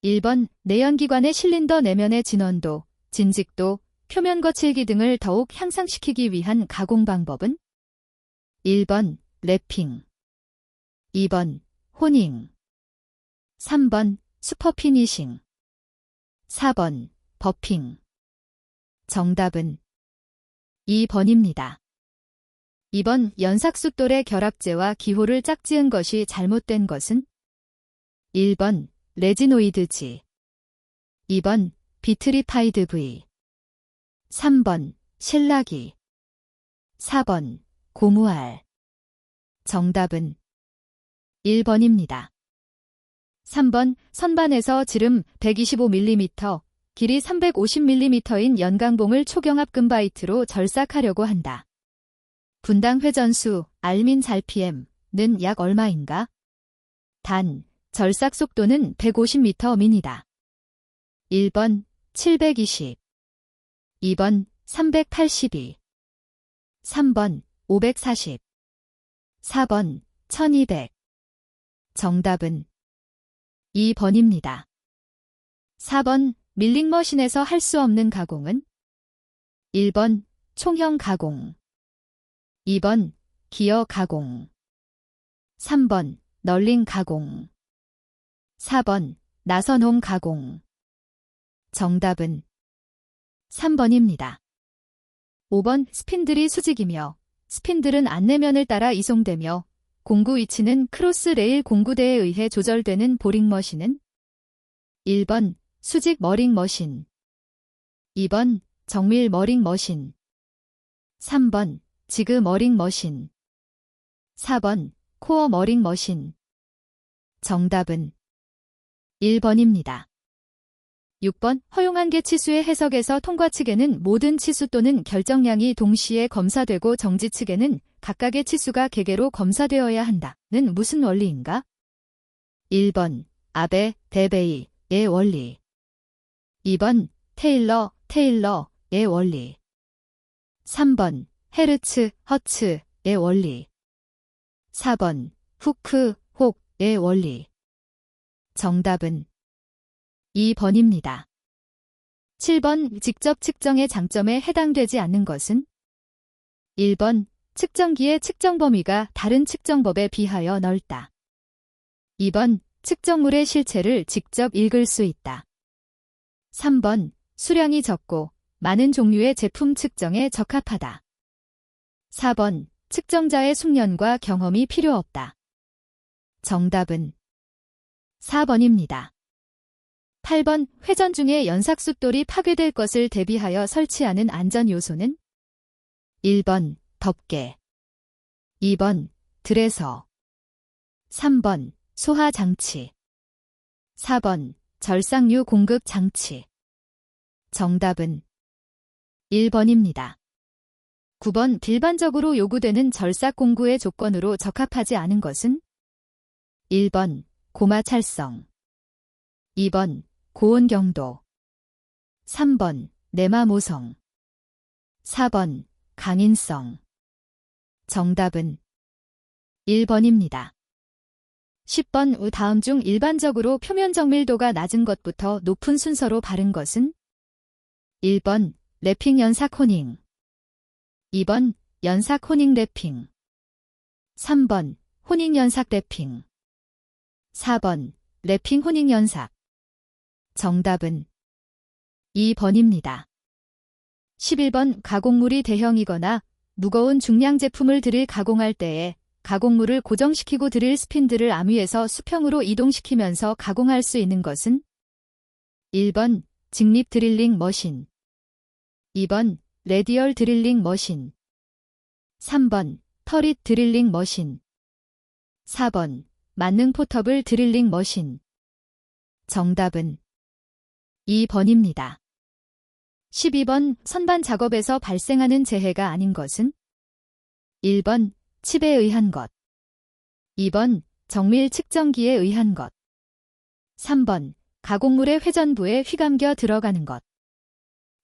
1번 내연기관의 실린더 내면의 진원도, 진직도, 표면 거칠기 등을 더욱 향상시키기 위한 가공 방법은? 1번 랩핑, 2번 호닝, 3번 슈퍼피니싱, 4번 버핑. 정답은 2번입니다. 2번 연삭숫돌의 결합제와 기호를 짝지은 것이 잘못된 것은? 1번 레지노이드지, 2번 비트리파이드 V, 3번 실라기, 4번 고무알. 정답은 1번입니다. 3번 선반에서 지름 125mm, 길이 350mm인 연강봉을 초경합 금바이트로 절삭하려고 한다. 분당 회전수 알민 RPM는 약 얼마인가? 단, 절삭 속도는 150m 미니다. 1번 720, 2번 382, 3번 540, 4번 1200. 정답은 2번입니다. 4번 밀링머신에서 할 수 없는 가공은? 1번 총형 가공, 2번 기어 가공, 3번 널링 가공, 4번 나선홍 가공. 정답은 3번입니다. 5번 스핀들이 수직이며 스핀들은 안내면을 따라 이송되며 공구 위치는 크로스 레일 공구대에 의해 조절되는 보링머신은? 1번 수직 머링머신, 2번 정밀 머링머신, 3번 지그 머링머신, 4번 코어 머링머신. 정답은 1번입니다. 6번 허용한계 치수의 해석에서 통과 측에는 모든 치수 또는 결정량이 동시에 검사되고 정지 측에는 각각의 치수가 개개로 검사되어야 한다는 무슨 원리인가? 1번 아베 데베이의 원리, 2번 테일러의 원리, 3번 헤르츠 허츠의 원리, 4번 후크 혹의 원리. 정답은 2번입니다. 7번 직접 측정의 장점에 해당되지 않는 것은? 1번 측정기의 측정 범위가 다른 측정법에 비하여 넓다. 2번 측정물의 실체를 직접 읽을 수 있다. 3번 수량이 적고 많은 종류의 제품 측정에 적합하다. 4번 측정자의 숙련과 경험이 필요 없다. 정답은 4번입니다. 8번 회전 중에 연삭숫돌이 파괴될 것을 대비하여 설치하는 안전 요소는? 1번 덮개, 2번 드레서, 3번 소하장치, 4번 절삭류 공급 장치. 정답은 1번입니다. 9번 일반적으로 요구되는 절삭 공구의 조건으로 적합하지 않은 것은? 1번 고마 찰성, 2번 고온 경도, 3번 내마 모성, 4번 강인성. 정답은 1번입니다. 10번 다음 중 일반적으로 표면 정밀도가 낮은 것부터 높은 순서로 바른 것은? 1번 랩핑 연삭 호닝, 2번 연삭 호닝 랩핑, 3번 호닝 연삭 랩핑, 4번 랩핑 호닝 연삭. 정답은 2번입니다. 11번 가공물이 대형이거나 무거운 중량 제품을 드릴 가공할 때에 가공물을 고정시키고 드릴 스핀들을 암 위에서 수평으로 이동시키면서 가공할 수 있는 것은? 1번 직립 드릴링 머신, 2번 레디얼 드릴링 머신, 3번 터릿 드릴링 머신, 4번 만능 포터블 드릴링 머신. 정답은 2번입니다. 12번 선반 작업에서 발생하는 재해가 아닌 것은? 1번 칩에 의한 것, 2번 정밀 측정기에 의한 것, 3번 가공물의 회전부에 휘감겨 들어가는 것,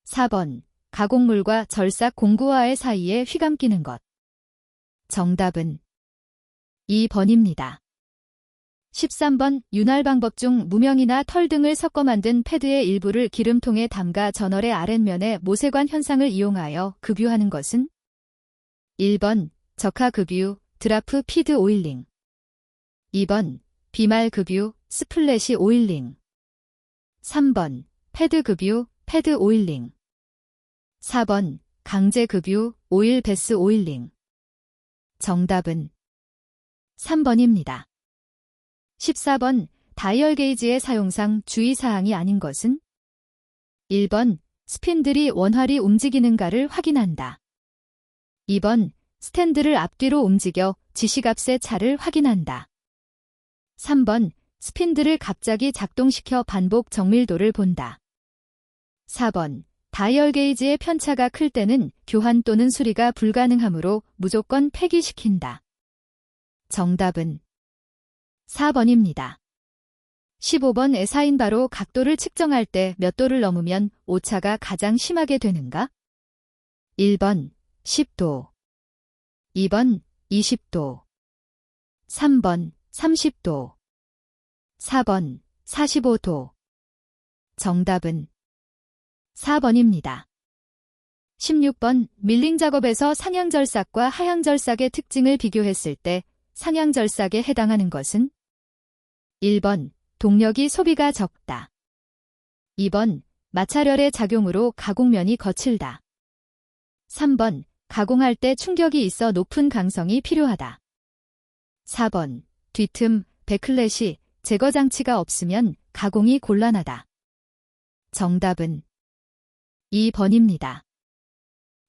4번 가공물과 절삭 공구와의 사이에 휘감기는 것. 정답은 2번입니다. 13번 윤활 방법 중 무명이나 털 등을 섞어 만든 패드의 일부를 기름통에 담가 전월의 아랫면에 모세관 현상을 이용하여 급유하는 것은? 1번 적하 급유, 드라프 피드 오일링. 2번 비말 급유, 스플래시 오일링. 3번 패드 급유, 패드 오일링. 4번 강제 급유, 오일 베스 오일링. 정답은 3번입니다. 14번 다이얼 게이지의 사용상 주의사항이 아닌 것은? 1번 스핀들이 원활히 움직이는가를 확인한다. 2번 스탠드를 앞뒤로 움직여 지시값의 차를 확인한다. 3번 스핀들을 갑자기 작동시켜 반복 정밀도를 본다. 4번 다이얼 게이지의 편차가 클 때는 교환 또는 수리가 불가능하므로 무조건 폐기시킨다. 정답은 4번입니다. 15번 에사인바로 각도를 측정할 때 몇 도를 넘으면 오차가 가장 심하게 되는가? 1번 10도, 2번 20도, 3번 30도, 4번 45도. 정답은 4번입니다. 16번 밀링 작업에서 상향절삭과 하향절삭의 특징을 비교했을 때 상향절삭에 해당하는 것은? 1번 동력이 소비가 적다. 2번 마찰열의 작용으로 가공면이 거칠다. 3번 가공할 때 충격이 있어 높은 강성이 필요하다. 4번 뒤틈, 백클래시, 제거 장치가 없으면 가공이 곤란하다. 정답은 2번입니다.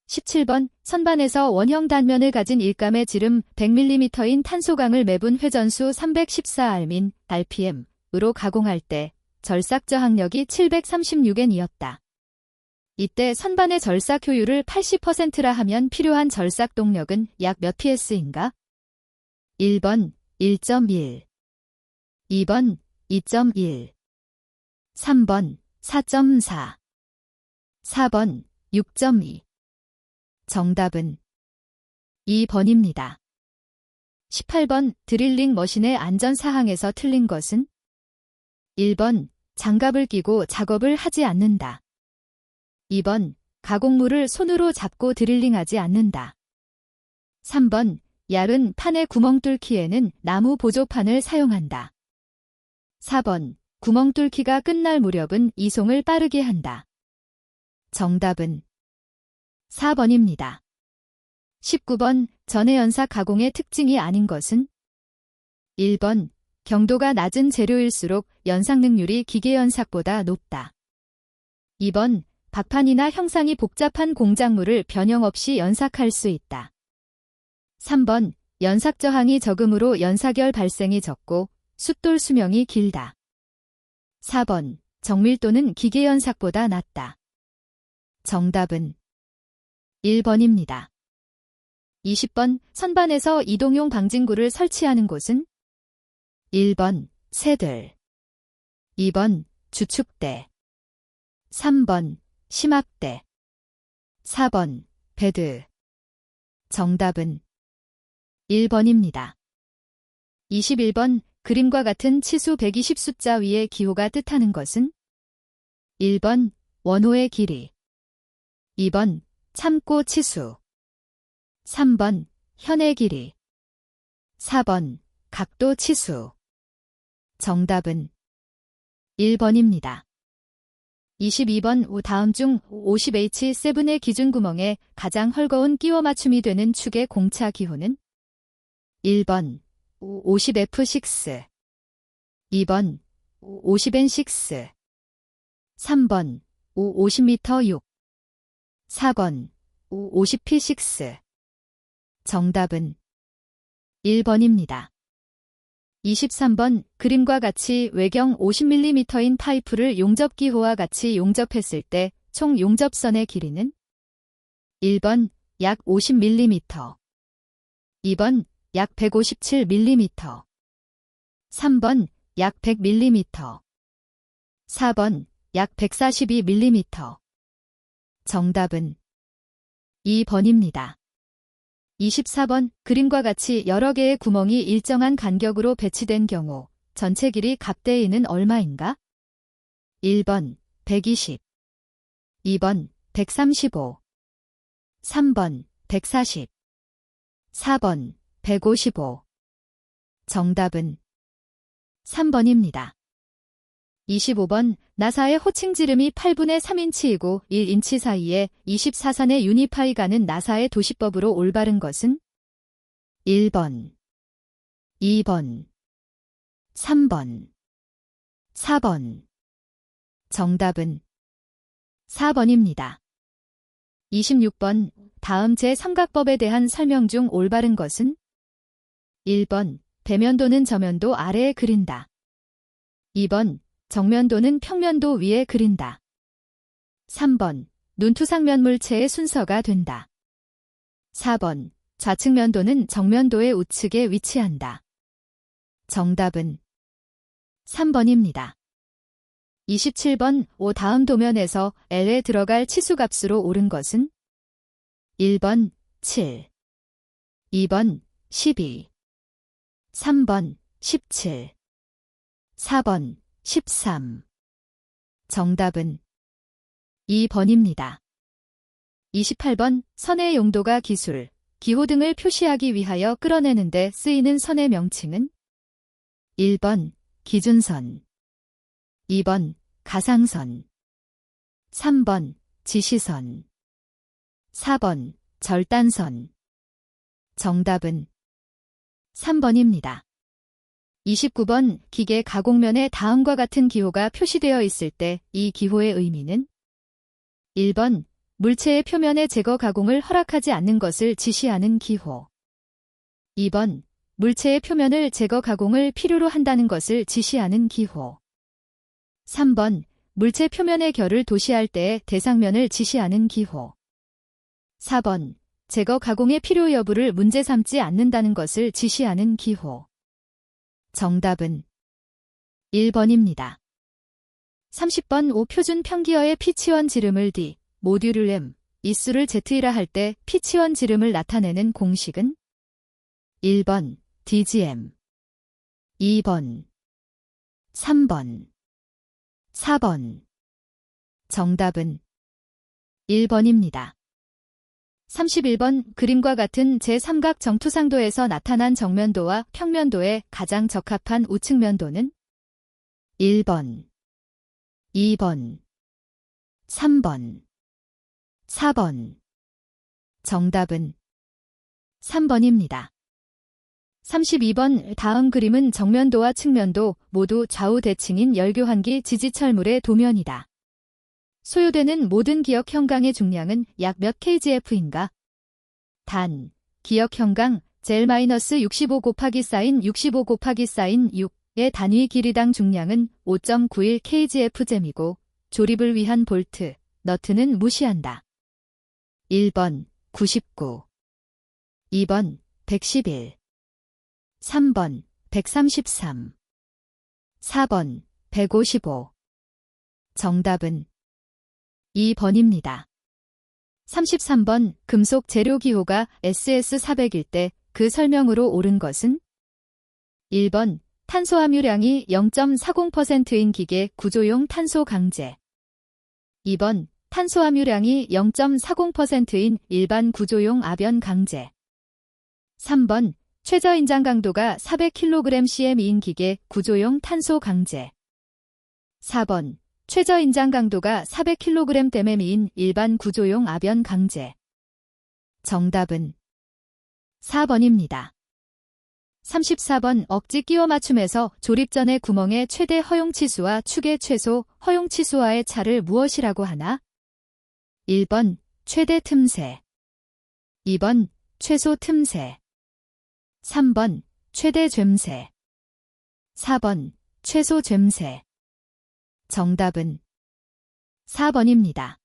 17번 선반에서 원형 단면을 가진 일감의 지름 100mm인 탄소강을 매분 회전수 314알민 RPM으로 가공할 때 절삭 저항력이 736N이었다. 이때 선반의 절삭 효율을 80%라 하면 필요한 절삭 동력은 약 몇 PS인가? 1번 1.1, 2번 2.1, 3번 4.4, 4번 6.2. 정답은 2번입니다. 18번 드릴링 머신의 안전사항에서 틀린 것은? 1번 장갑을 끼고 작업을 하지 않는다. 2번 가공물을 손으로 잡고 드릴링하지 않는다. 3번 얇은 판의 구멍 뚫기에는 나무 보조판을 사용한다. 4번 구멍 뚫기가 끝날 무렵은 이송을 빠르게 한다. 정답은 4번입니다. 19번 전해연삭 가공의 특징이 아닌 것은? 1번 경도가 낮은 재료일수록 연삭 능률이 기계연삭보다 높다. 2번 박판이나 형상이 복잡한 공작물을 변형 없이 연삭할 수 있다. 3번 연삭 저항이 적으므로 연삭열 발생이 적고 숫돌 수명이 길다. 4번 정밀도는 기계연삭보다 낮다. 정답은 1번입니다. 20번 선반에서 이동용 방진구를 설치하는 곳은? 1번 새들, 2번 주축대, 3번 심압대, 4번 베드. 정답은 1번입니다. 21번 그림과 같은 치수 120 숫자 위에 기호가 뜻하는 것은? 1번 원호의 길이, 2번 참고 치수, 3번 현의 길이, 4번 각도 치수. 정답은 1번입니다. 22번 다음 중 50H7의 기준 구멍에 가장 헐거운 끼워 맞춤이 되는 축의 공차 기호는? 1번 50F6, 2번 50N6, 3번 50m 6, 4번 50P6. 정답은 1번입니다. 23번 그림과 같이 외경 50mm인 파이프를 용접기호와 같이 용접했을 때 총 용접선의 길이는? 1번 약 50mm, 2번 약 157mm, 3번 약 100mm, 4번 약 142mm. 정답은 2번입니다. 24번 그림과 같이 여러 개의 구멍이 일정한 간격으로 배치된 경우 전체 길이 갑대이는 얼마인가? 1번 120, 2번 135, 3번 140, 4번 155. 정답은 3번입니다. 25번 나사의 호칭 지름이 8분의 3인치이고 1인치 사이에 24산의 유니파이 가는 나사의 도시법으로 올바른 것은 1번, 2번, 3번, 4번. 정답은 4번입니다. 26번 다음 제3각법에 대한 설명 중 올바른 것은 1번 배면도는 저면도 아래에 그린다. 2번 정면도는 평면도 위에 그린다. 3번 눈투상면 물체의 순서가 된다. 4번 좌측면도는 정면도의 우측에 위치한다. 정답은 3번입니다. 27번 O 다음 도면에서 L에 들어갈 치수값으로 옳은 것은 1번 7, 2번 12, 3번 17, 4번 13. 정답은 2번입니다. 28번 선의 용도가 기술, 기호 등을 표시하기 위하여 끌어내는데 쓰이는 선의 명칭은 1번 기준선, 2번 가상선, 3번 지시선, 4번 절단선. 정답은 3번입니다. 29번 기계 가공면에 다음과 같은 기호가 표시되어 있을 때 이 기호의 의미는 1번 물체의 표면의 제거 가공을 허락하지 않는 것을 지시하는 기호, 2번 물체의 표면을 제거 가공을 필요로 한다는 것을 지시하는 기호, 3번 물체 표면의 결을 도시할 때의 대상면을 지시하는 기호, 4번 제거 가공의 필요 여부를 문제 삼지 않는다는 것을 지시하는 기호. 정답은 1번입니다. 30번 O 표준 평기어의 P치원 지름을 D, 모듈을 M, 이수를 Z이라 할 때 P치원 지름을 나타내는 공식은 1번 DGM, 2번, 3번, 4번. 정답은 1번입니다. 31번 그림과 같은 제3각 정투상도에서 나타난 정면도와 평면도에 가장 적합한 우측면도는 1번, 2번, 3번, 4번. 정답은 3번입니다. 32번 다음 그림은 정면도와 측면도 모두 좌우 대칭인 열교환기 지지철물의 도면이다. 소요되는 모든 기역 형광의 중량은 약 몇 kgf인가? 단, 기역 형광 젤-65 곱하기 사인 65 곱하기 사인 6의 단위 길이당 중량은 5.91 kgf잼이고 조립을 위한 볼트, 너트는 무시한다. 1번 99, 2번 111, 3번 133, 4번 155. 정답은 2번입니다. 33번 금속 재료 기호가 SS400일 때 그 설명으로 옳은 것은 1번 탄소 함유량이 0.40%인 기계 구조용 탄소 강제, 2번 탄소 함유량이 0.40%인 일반 구조용 아변 강제, 3번 최저 인장 강도가 400kg/cm인 기계 구조용 탄소 강제, 4번 최저 인장 강도가 400kg/m인 일반 구조용 아변 강제. 정답은 4번입니다. 34번 억지 끼워 맞춤에서 조립 전의 구멍의 최대 허용 치수와 축의 최소 허용 치수와의 차를 무엇이라고 하나? 1번 최대 틈새, 2번 최소 틈새, 3번 최대 죬새, 4번 최소 죬새. 정답은 4번입니다.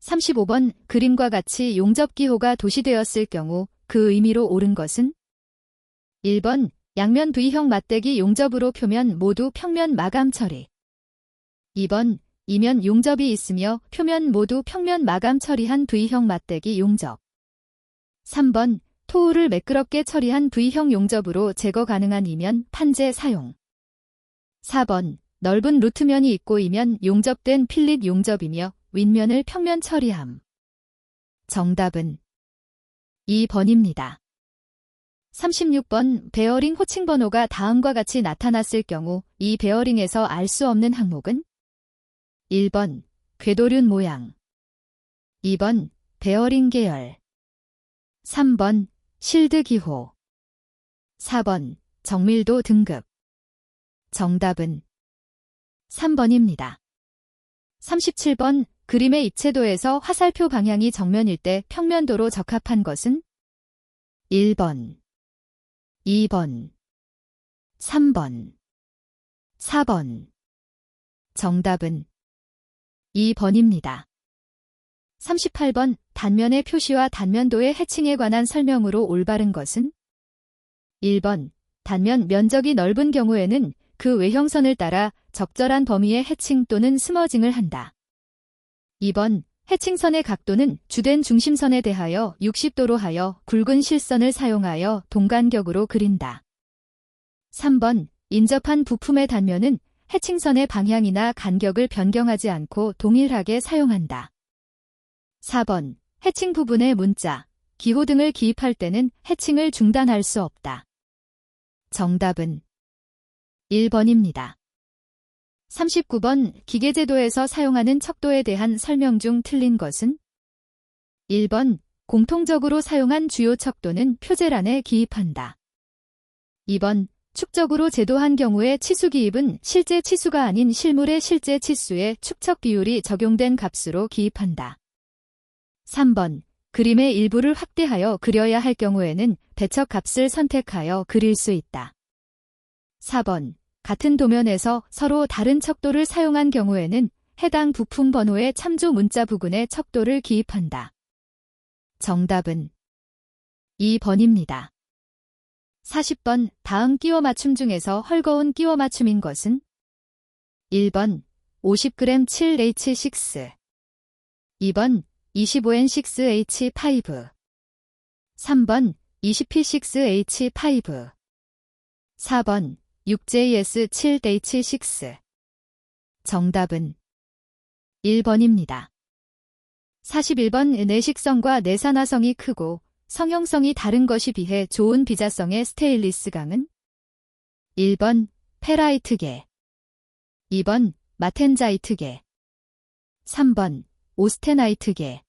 35번 그림과 같이 용접기호가 도시되었을 경우 그 의미로 옳은 것은 1번 양면 V형 맞대기 용접으로 표면 모두 평면 마감 처리, 2번 이면 용접이 있으며 표면 모두 평면 마감 처리한 V형 맞대기 용접, 3번 토우를 매끄럽게 처리한 V형 용접으로 제거 가능한 이면 판재 사용. 4번 넓은 루트면이 있고 이면 용접된 필릿 용접이며 윗면을 평면 처리함. 정답은 2번입니다. 36번 베어링 호칭 번호가 다음과 같이 나타났을 경우 이 베어링에서 알 수 없는 항목은 1번 궤도륜 모양, 2번 베어링 계열, 3번 실드 기호, 4번 정밀도 등급. 정답은 3번입니다. 37번 그림의 입체도에서 화살표 방향이 정면일 때 평면도로 적합한 것은 1번, 2번, 3번, 4번. 정답은 2번입니다. 38번 단면의 표시와 단면도의 해칭에 관한 설명으로 올바른 것은 1번 단면 면적이 넓은 경우에는 그 외형선을 따라 적절한 범위의 해칭 또는 스머징을 한다. 2번 해칭선의 각도는 주된 중심선에 대하여 60도로 하여 굵은 실선을 사용하여 동간격으로 그린다. 3번 인접한 부품의 단면은 해칭선의 방향이나 간격을 변경하지 않고 동일하게 사용한다. 4번 해칭 부분에 문자, 기호 등을 기입할 때는 해칭을 중단할 수 없다. 정답은 1번입니다. 39번 기계제도에서 사용하는 척도에 대한 설명 중 틀린 것은 1번 공통적으로 사용한 주요 척도는 표제란에 기입한다. 2번 축적으로 제도한 경우에 치수 기입은 실제 치수가 아닌 실물의 실제 치수에 축척 비율이 적용된 값으로 기입한다. 3번 그림의 일부를 확대하여 그려야 할 경우에는 배척 값을 선택하여 그릴 수 있다. 4번 같은 도면에서 서로 다른 척도를 사용한 경우에는 해당 부품 번호의 참조 문자 부근에 척도를 기입한다. 정답은 2번입니다. 40번 다음 끼워 맞춤 중에서 헐거운 끼워 맞춤인 것은 1번 50g 7H6, 2번 25N6H5, 3번 20P6H5, 4번 6JS7H6. 정답은 1번입니다. 41번 내식성과 내산화성이 크고 성형성이 다른 것이 비해 좋은 비자성의 스테인리스 강은 1번 페라이트계, 2번 마텐자이트계, 3번 오스테나이트계,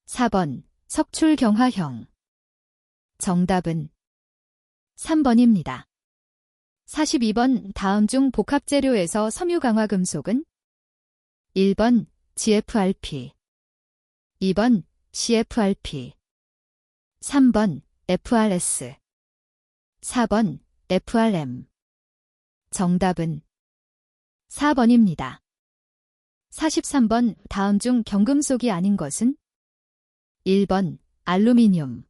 4번 석출경화형. 정답은 3번입니다. 42번 다음 중 복합재료에서 섬유강화금속은 1번 GFRP, 2번 CFRP, 3번 FRS, 4번 FRM. 정답은 4번입니다. 43번 다음 중 경금속이 아닌 것은 1번 알루미늄,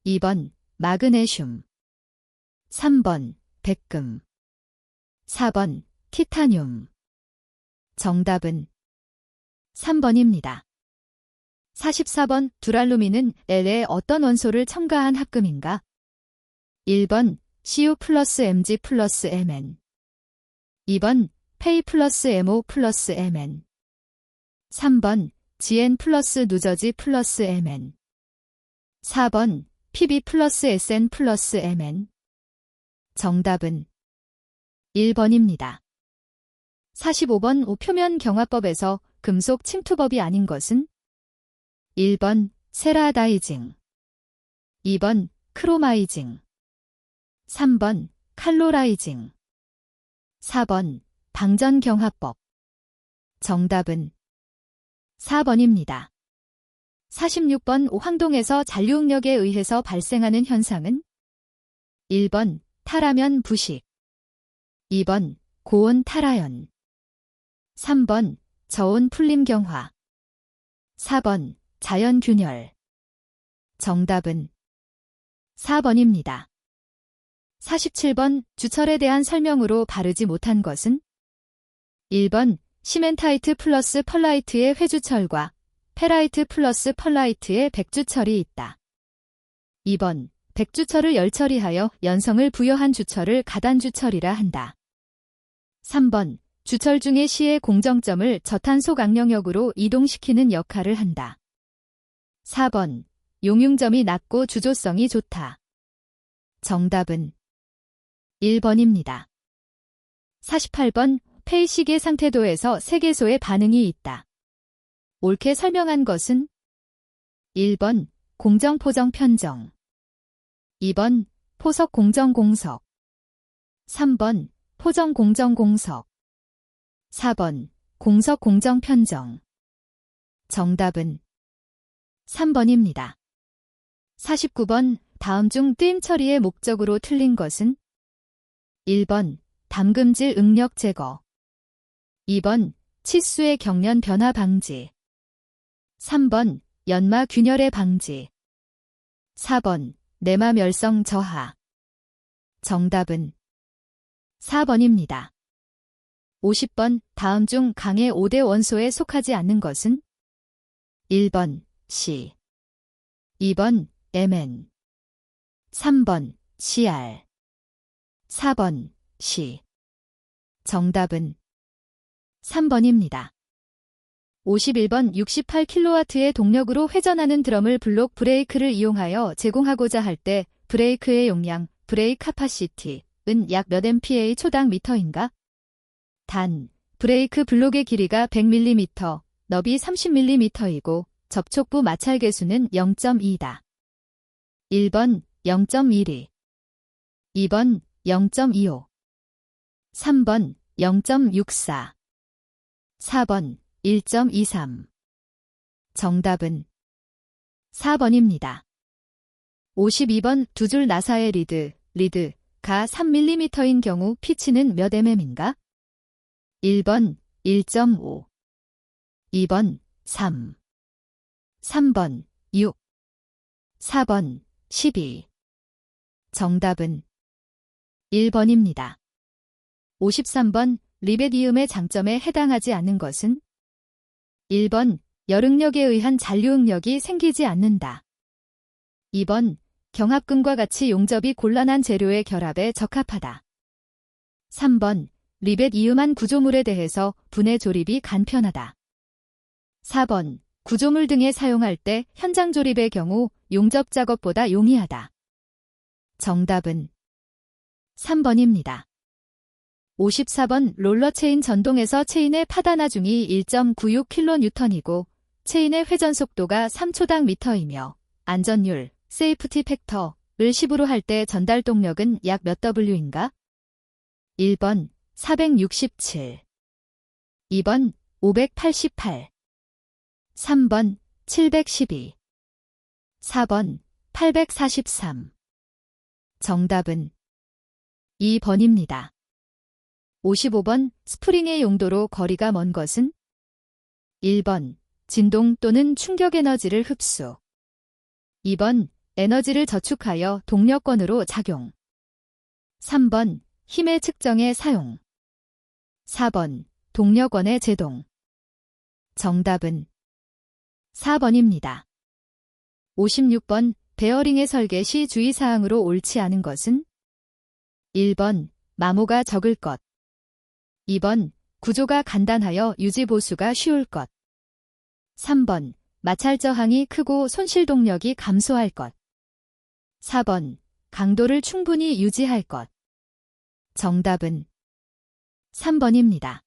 2번 마그네슘, 3번 백금, 4번 티타늄. 정답은 3번입니다. 44번 두랄루민은 L에 어떤 원소를 첨가한 합금인가? 1번 Cu 플러스 Mg 플러스 Mn, 2번 페이 플러스 MO 플러스 Mn, 3번 GN 플러스 누저지 플러스 Mn, 4번 PB 플러스 SN 플러스 Mn. 정답은 1번입니다. 45번 표면 경화법에서 금속 침투법이 아닌 것은 1번 세라다이징, 2번 크로마이징, 3번 칼로라이징, 4번 방전경화법. 정답은 4번입니다. 46번 황동에서 잔류응력에 의해서 발생하는 현상은 1번 탈하면 부식, 2번 고온 탈하연, 3번 저온 풀림 경화, 4번 자연균열. 정답은 4번입니다. 47번 주철에 대한 설명으로 바르지 못한 것은 1번 시멘타이트 플러스 펄라이트의 회주철과 페라이트 플러스 펄라이트의 백주철이 있다. 2번 백주철을 열처리하여 연성을 부여한 주철을 가단주철이라 한다. 3번. 주철 중의 시의 공정점을 저탄소 강령역으로 이동시키는 역할을 한다. 4번. 용융점이 낮고 주조성이 좋다. 정답은 1번입니다. 48번. 폐의식의 상태도에서 세개소의 반응이 있다. 옳게 설명한 것은 1번. 공정 포정 편정 2번. 포석 공정 공석 3번. 포정 공정 공석 4번. 공석 공정 편정 정답은 3번입니다. 49번. 다음 중 뜨임 처리의 목적으로 틀린 것은 1번. 담금질 응력 제거 2번. 치수의 경련 변화 방지 3번. 연마 균열의 방지 4번. 내마 멸성 저하 정답은 4번입니다. 50번. 다음 중 강의 5대 원소에 속하지 않는 것은 1번. C 2번. Mn 3번. Cr 4번. C 정답은 3번입니다. 51번. 68kW의 동력으로 회전하는 드럼을 블록 브레이크를 이용하여 제공하고자 할 때 브레이크의 용량, 브레이크 카파시티는 약 몇 MPa 초당 미터인가? 단, 브레이크 블록의 길이가 100mm, 너비 30mm이고 접촉부 마찰 계수는 0.2다. 1번 0.12 2번 0.25 3번 0.64 4번 1.23 정답은 4번입니다. 52번. 두 줄 나사의 리드가 3mm인 경우 피치는 몇 mm인가? 1번 1.5 2번 3 3번 6 4번 12 정답은 1번입니다. 53번. 리베디움의 장점에 해당하지 않는 것은 1번. 열응력에 의한 잔류응력이 생기지 않는다. 2번. 경합금과 같이 용접이 곤란한 재료의 결합에 적합하다. 3번. 리벳이음한 구조물에 대해서 분해 조립이 간편하다. 4번. 구조물 등에 사용할 때 현장 조립의 경우 용접 작업보다 용이하다. 정답은 3번입니다. 54번. 롤러 체인 전동에서 체인의 파단 하중이 1.96kN이고 체인의 회전 속도가 3초당 미터이며 안전율, 세이프티 팩터를 10으로 할 때 전달 동력은 약 몇 W인가? 1번 467 2번 588 3번 712 4번 843 정답은 2번입니다. 55번. 스프링의 용도로 거리가 먼 것은 1번. 진동 또는 충격 에너지를 흡수 2번. 에너지를 저축하여 동력권으로 작용 3번. 힘의 측정에 사용 4번. 동력원의 제동 정답은 4번입니다. 56번. 베어링의 설계 시 주의사항으로 옳지 않은 것은 1번. 마모가 적을 것 2번. 구조가 간단하여 유지보수가 쉬울 것 3번. 마찰 저항이 크고 손실 동력이 감소할 것 4번. 강도를 충분히 유지할 것 정답은 3번입니다.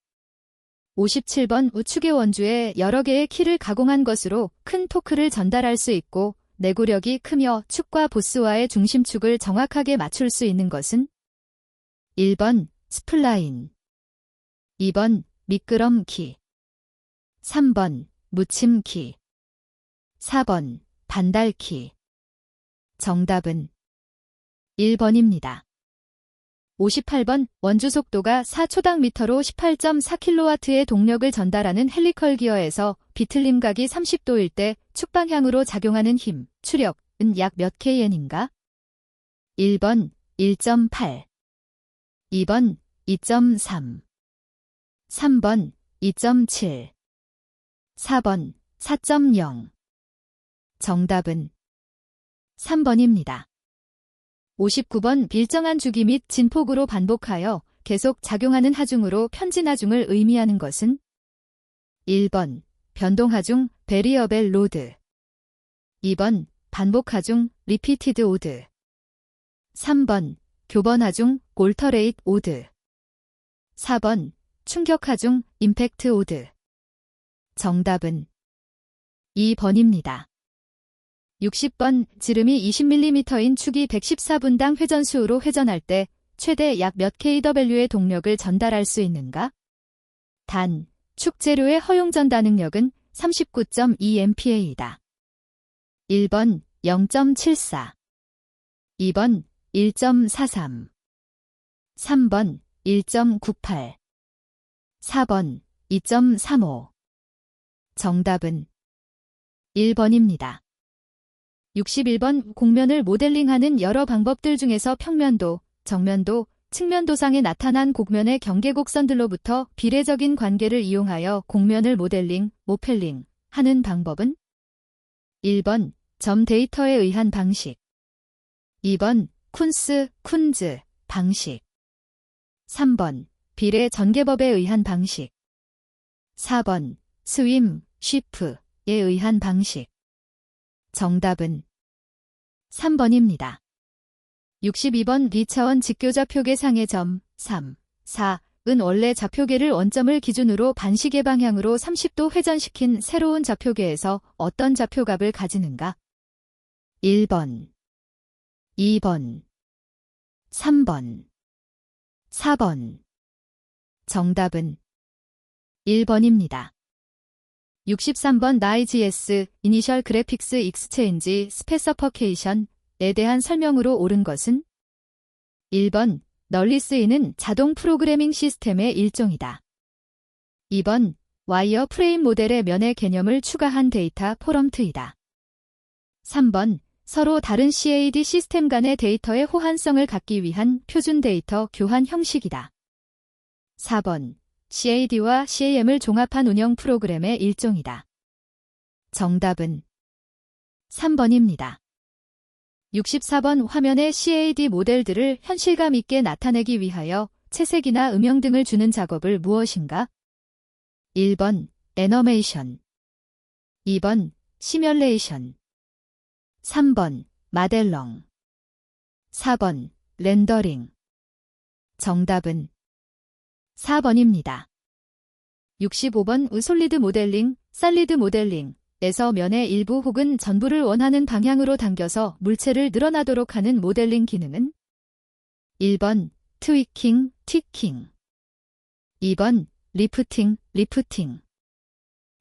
57번. 우측의 원주에 여러 개의 키를 가공한 것으로 큰 토크를 전달할 수 있고 내구력이 크며 축과 보스와의 중심축을 정확하게 맞출 수 있는 것은 1번. 스플라인 2번. 미끄럼키 3번. 묻힘키 4번. 반달키 정답은 1번입니다. 58번. 원주 속도가 4초당 미터로 18.4kW의 동력을 전달하는 헬리컬 기어에서 비틀림각이 30도일 때 축방향으로 작용하는 힘, 추력은 약 몇 kN인가? 1번 1.8 2번 2.3 3번 2.7 4번 4.0 정답은 3번입니다. 59번. 일정한 주기 및 진폭으로 반복하여 계속 작용하는 하중으로 편진하중을 의미하는 것은 1번 변동하중 베리어벨 로드 2번 반복하중 리피티드 오드 3번 교번하중 올터레이트 오드 4번 충격하중 임팩트 오드 정답은 2번입니다. 60번 지름이 20mm인 축이 114분당 회전수로 회전할 때 최대 약 몇 kW의 동력을 전달할 수 있는가? 단, 축 재료의 허용 전달 능력은 39.2MPa이다. 1번 0.74 2번 1.43 3번 1.98 4번 2.35 정답은 1번입니다. 61번 곡면을 모델링하는 여러 방법들 중에서 평면도, 정면도, 측면도상에 나타난 곡면의 경계곡선들로부터 비례적인 관계를 이용하여 곡면을 모델링, 모펠링 하는 방법은 1번 점 데이터에 의한 방식 2번 쿤스, 쿤즈 방식 3번 비례 전개법에 의한 방식 4번 스윈, 쉬프에 의한 방식 정답은 3번입니다. 62번 B차원 직교좌표계 상의 점 3, 4은 원래 좌표계를 원점을 기준으로 반시계 방향으로 30도 회전시킨 새로운 좌표계에서 어떤 좌표값을 가지는가? 1번, 2번, 3번, 4번 정답은 1번입니다. 63번 나이GS 이니셜 그래픽스 익스체인지 스페서퍼케이션에 대한 설명으로 옳은 것은 1번 널리 쓰이는 자동 프로그래밍 시스템의 일종이다. 2번 와이어 프레임 모델의 면의 개념을 추가한 데이터 포럼트이다. 3번 서로 다른 CAD 시스템 간의 데이터의 호환성을 갖기 위한 표준 데이터 교환 형식이다. 4번 CAD와 CAM을 종합한 운영 프로그램의 일종이다. 정답은 3번입니다. 64번 화면의 CAD 모델들을 현실감 있게 나타내기 위하여 채색이나 음영 등을 주는 작업을 무엇인가? 1번 애너메이션 2번 시뮬레이션 3번 마델렁 4번 렌더링 정답은 4번입니다. 65번 솔리드 모델링, 살리드 모델링에서 면의 일부 혹은 전부를 원하는 방향으로 당겨서 물체를 늘어나도록 하는 모델링 기능은 1번 트위킹, 튀킹 2번 리프팅,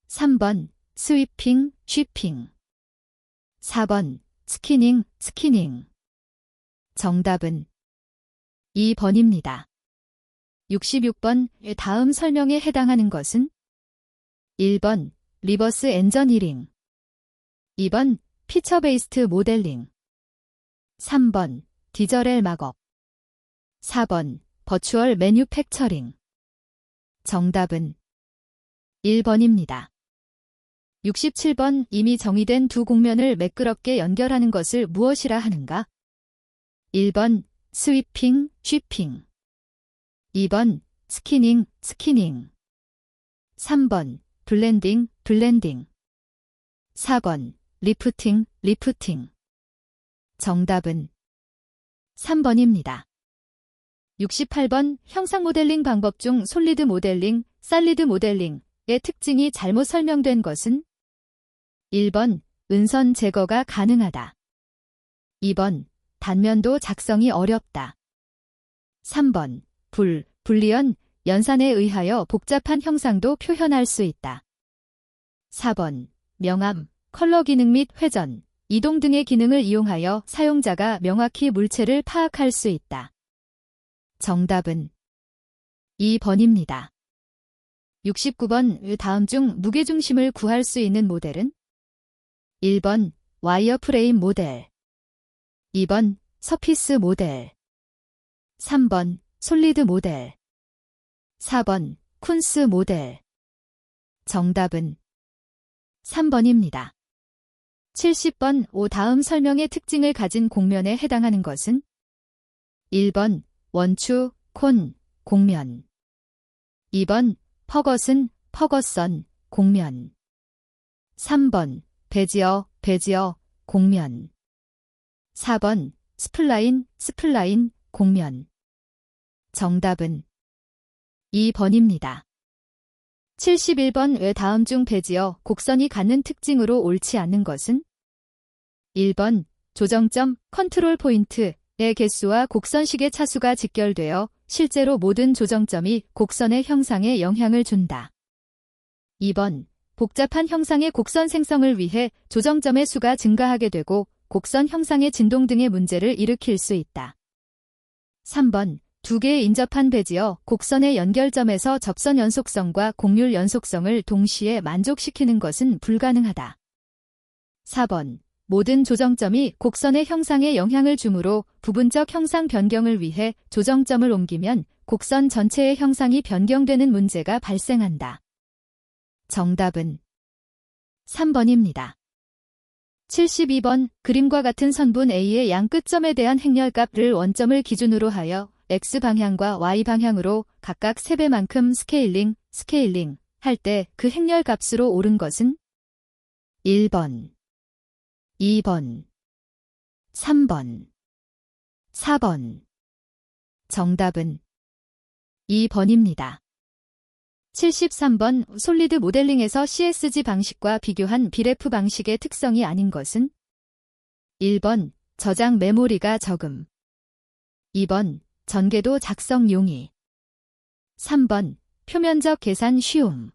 3번 스위핑, 쉬핑 4번 스키닝, 정답은 2번입니다. 66번 다음 설명에 해당하는 것은 1번 리버스 엔저니링 2번 피처 베이스트 모델링 3번 디저렐 막업 4번 버추얼 매뉴팩처링 정답은 1번입니다. 67번 이미 정의된 두 곡면을 매끄럽게 연결하는 것을 무엇이라 하는가? 1번 스위핑, 쉬핑 2번 스키닝, 3번 블렌딩, 4번 리프팅, 정답은 3번입니다. 68번 형상 모델링 방법 중 솔리드 모델링, 살리드 모델링의 특징이 잘못 설명된 것은 1번 은선 제거가 가능하다. 2번 단면도 작성이 어렵다. 3번 불리언, 연산에 의하여 복잡한 형상도 표현할 수 있다. 4번 명암, 컬러 기능 및 회전, 이동 등의 기능을 이용하여 사용자가 명확히 물체를 파악할 수 있다. 정답은 2번입니다. 69번 다음 중 무게중심을 구할 수 있는 모델은 1번 와이어프레임 모델 2번 서피스 모델 3번 솔리드 모델 4번 쿤스 모델 정답은 3번입니다. 70번 다음 설명의 특징을 가진 곡면에 해당하는 것은 1번 원추, 콘, 공면. 2번 퍼거슨, 퍼거선, 공면. 3번 베지어, 베지어, 공면. 4번 스플라인, 스플라인, 공면. 정답은 2번입니다. 71번 왜 다음 중 베지어, 곡선이 갖는 특징으로 옳지 않은 것은? 1번 조정점, 컨트롤 포인트의 개수와 곡선식의 차수가 직결되어 실제로 모든 조정점이 곡선의 형상에 영향을 준다. 2번 복잡한 형상의 곡선 생성을 위해 조정점의 수가 증가하게 되고 곡선 형상의 진동 등의 문제를 일으킬 수 있다. 3번 두 개의 인접한 베지어, 곡선의 연결점에서 접선 연속성과 곡률 연속성을 동시에 만족시키는 것은 불가능하다. 4번 모든 조정점이 곡선의 형상에 영향을 주므로 부분적 형상 변경을 위해 조정점을 옮기면 곡선 전체의 형상이 변경되는 문제가 발생한다. 정답은 3번입니다. 72번 그림과 같은 선분 A의 양 끝점에 대한 행렬값을 원점을 기준으로 하여 X방향과 Y방향으로 각각 3배만큼 스케일링 할 때 그 행렬값으로 옳은 것은? 1번, 2번, 3번, 4번. 정답은 2번입니다. 73번 솔리드 모델링에서 CSG 방식과 비교한 비레프 방식의 특성이 아닌 것은? 1번 저장 메모리가 적음. 2번 전개도 작성 용이. 3번 표면적 계산 쉬움.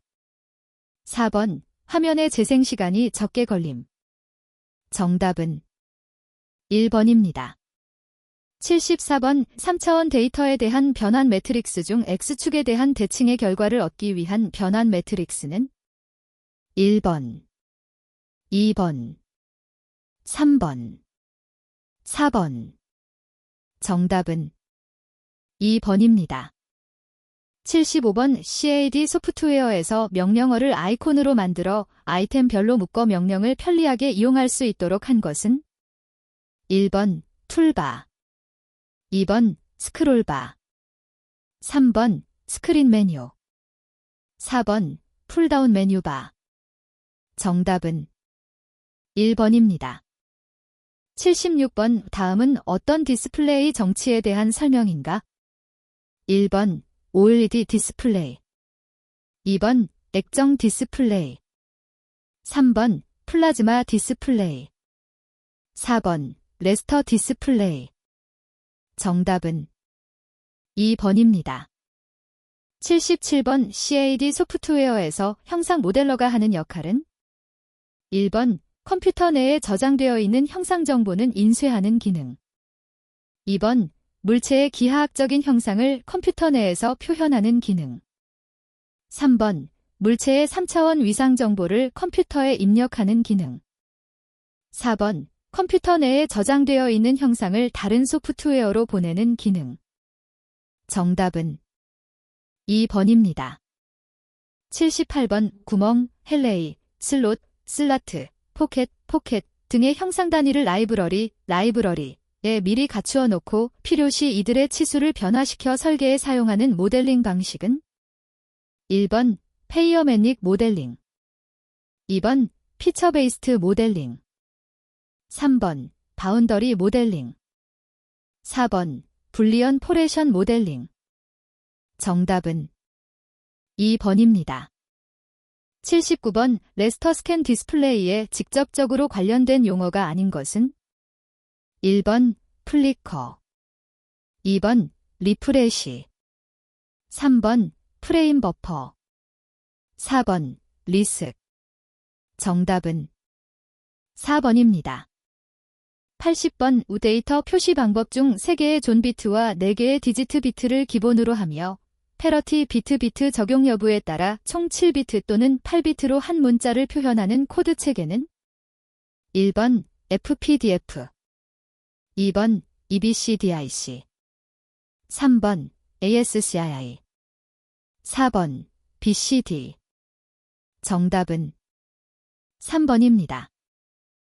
4번 화면의 재생 시간이 적게 걸림. 정답은 1번입니다. 74번 3차원 데이터에 대한 변환 매트릭스 중 X축에 대한 대칭의 결과를 얻기 위한 변환 매트릭스는? 1번, 2번, 3번, 4번. 정답은 2번입니다. 75번 CAD 소프트웨어에서 명령어를 아이콘으로 만들어 아이템별로 묶어 명령을 편리하게 이용할 수 있도록 한 것은? 1번 툴바, 2번 스크롤바, 3번 스크린 메뉴, 4번 풀다운 메뉴바. 정답은 1번입니다. 76번 다음은 어떤 디스플레이 정치에 대한 설명인가? 1번 OLED 디스플레이, 2번 액정 디스플레이, 3번 플라즈마 디스플레이, 4번 레스터 디스플레이. 정답은 2번입니다. 77번 CAD 소프트웨어에서 형상 모델러가 하는 역할은? 1번 컴퓨터 내에 저장되어 있는 형상 정보는 인쇄하는 기능. 2번 물체의 기하학적인 형상을 컴퓨터 내에서 표현하는 기능. 3번 물체의 3차원 위상 정보를 컴퓨터에 입력하는 기능. 4번 컴퓨터 내에 저장되어 있는 형상을 다른 소프트웨어로 보내는 기능. 정답은 2번입니다. 78번 구멍, 헬레이, 슬롯, 슬라트, 포켓 등의 형상 단위를 라이브러리에 미리 갖추어 놓고 필요시 이들의 치수를 변화시켜 설계에 사용하는 모델링 방식은? 1번 페이어매닉 모델링, 2번 피처 베이스트 모델링, 3번 바운더리 모델링, 4번 불리언 포레이션 모델링. 정답은 2번입니다. 79번 레스터 스캔 디스플레이에 직접적으로 관련된 용어가 아닌 것은? 1번 플리커, 2번 리프레시, 3번 프레임 버퍼, 4번 리스크. 정답은 4번입니다. 80번 우데이터 표시 방법 중 3개의 존 비트와 4개의 디지트 비트를 기본으로 하며 패러티 비트 적용 여부에 따라 총 7비트 또는 8비트로 한 문자를 표현하는 코드 체계는? 1번 FPDF, 2번 EBCDIC, 3번 ASCII, 4번 BCD. 정답은 3번입니다.